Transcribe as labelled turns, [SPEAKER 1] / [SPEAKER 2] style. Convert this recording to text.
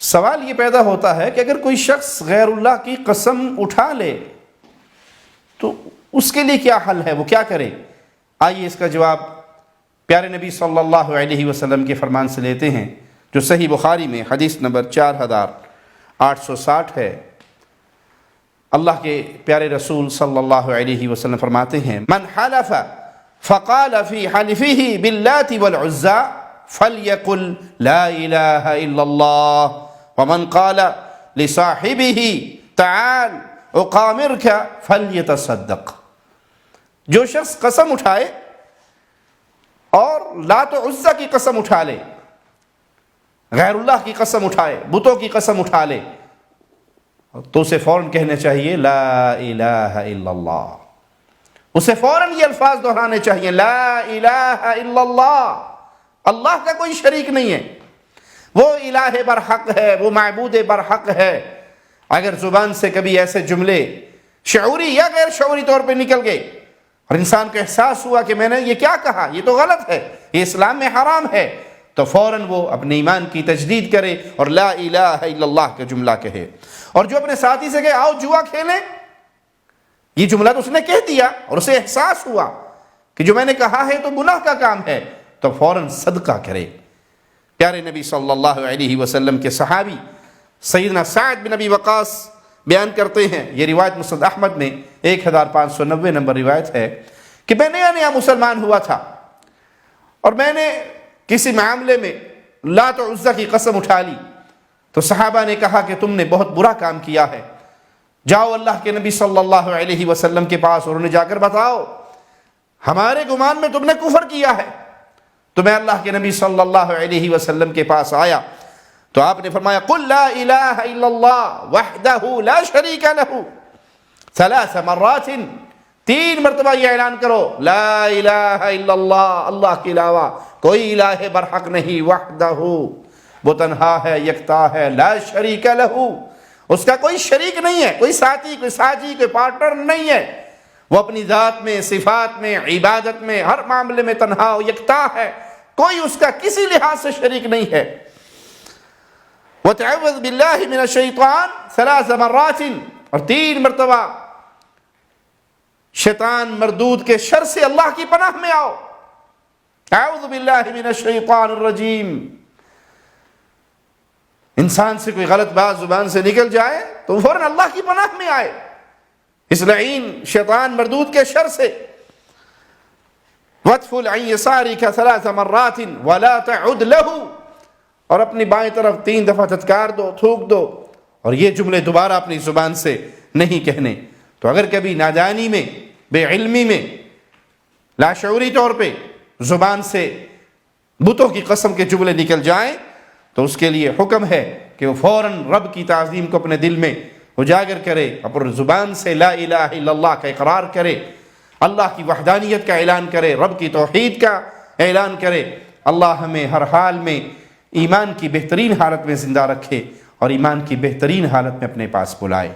[SPEAKER 1] سوال یہ پیدا ہوتا ہے کہ اگر کوئی شخص غیر اللہ کی قسم اٹھا لے تو اس کے لیے کیا حل ہے، وہ کیا کرے؟ آئیے اس کا جواب پیارے نبی صلی اللہ علیہ وسلم کے فرمان سے لیتے ہیں، جو صحیح بخاری میں حدیث نمبر 4860 ہے۔ اللہ کے پیارے رسول صلی اللہ علیہ وسلم فرماتے ہیں، من حلف فقال فی حلفه باللات والعزى فلیقل لا الہ الا اللہ ومن قال لصاحبه تعال اقامرک فلیتصدق۔ جو شخص قسم اٹھائے اور لات و عزیٰ کی قسم اٹھا لے، غیر اللہ کی قسم اٹھائے، بتوں کی قسم اٹھا لے، تو اسے فوراً کہنا چاہیے لا الہ الا اللہ۔ اسے فوراً یہ الفاظ دہرانے چاہیے، لا الہ الا اللہ، اللہ کا کوئی شریک نہیں ہے، وہ الہ برحق ہے، وہ معبود برحق ہے۔ اگر زبان سے کبھی ایسے جملے شعوری یا غیر شعوری طور پہ نکل گئے اور انسان کو احساس ہوا کہ میں نے یہ کیا کہا، یہ تو غلط ہے، یہ اسلام میں حرام ہے، تو فوراً وہ اپنے ایمان کی تجدید کرے اور لا الہ الا اللہ کا جملہ کہے۔ اور جو اپنے ساتھی سے کہے آؤ جوا کھیلیں، یہ جملہ تو اس نے کہہ دیا اور اسے احساس ہوا کہ جو میں نے کہا ہے تو گناہ کا کام ہے، تو فوراً صدقہ کرے۔ پیارے نبی صلی اللہ علیہ وسلم کے صحابی سیدنا سعد بن ابی وقاص بیان کرتے ہیں، یہ روایت مسند احمد میں 1590 نمبر روایت ہے، کہ میں نیا مسلمان ہوا تھا اور میں نے کسی معاملے میں لات و عزیٰ کی قسم اٹھا لی، تو صحابہ نے کہا کہ تم نے بہت برا کام کیا ہے، جاؤ اللہ کے نبی صلی اللہ علیہ وسلم کے پاس اور انہیں جا کر بتاؤ ہمارے گمان میں تم نے کفر کیا ہے۔ تو میں اللہ کے نبی صلی اللہ علیہ وسلم کے پاس آیا تو آپ نے فرمایا قل لا الہ الا اللہ وحدہ لا شریک لہ 3 مرات، 3 مرتبہ یہ اعلان کرو لا الہ الا اللہ، اللہ کے علاوہ کوئی الہ برحق نہیں، وحدہ وہ تنہا ہے، یکتا ہے، لا شریک لہ اس کا کوئی شریک نہیں ہے، کوئی ساتھی، کوئی ساجی، کوئی پارٹنر نہیں ہے، وہ اپنی ذات میں، صفات میں، عبادت میں، ہر معاملے میں تنہا و یکتا ہے، کوئی اس کا کسی لحاظ سے شریک نہیں ہے۔ وَتَعَوَّذْ بِاللَّهِ مِنَ الشَّيْطَانِ 3 مرات، اور 3 مرتبہ شیطان مردود کے شر سے اللہ کی پناہ میں آؤ۔ اعوذ باللہ من الشیطان الرجیم۔ انسان سے کوئی غلط بات زبان سے نکل جائے تو فوراً اللہ کی پناہ میں آئے اس لعین شیطان مردود کے شر سے۔ وَادْفُلْ عَنْ يَسَارِكَ 3 مرات وَلَا تَعُدْ لَهُ، اور اپنی بائیں طرف 3 دفعہ دھتکار دو، تھوک دو، اور یہ جملے دوبارہ اپنی زبان سے نہیں کہنے۔ تو اگر کبھی نادانی میں، بے علمی میں، لاشعوری طور پہ زبان سے بتوں کی قسم کے جملے نکل جائیں تو اس کے لیے حکم ہے کہ وہ فوراً رب کی تعظیم کو اپنے دل میں اجاگر کرے، اپنے زبان سے لا الہ الا اللہ کا اقرار کرے، اللہ کی وحدانیت کا اعلان کرے، رب کی توحید کا اعلان کرے۔ اللہ ہمیں ہر حال میں ایمان کی بہترین حالت میں زندہ رکھے اور ایمان کی بہترین حالت میں اپنے پاس بلائے۔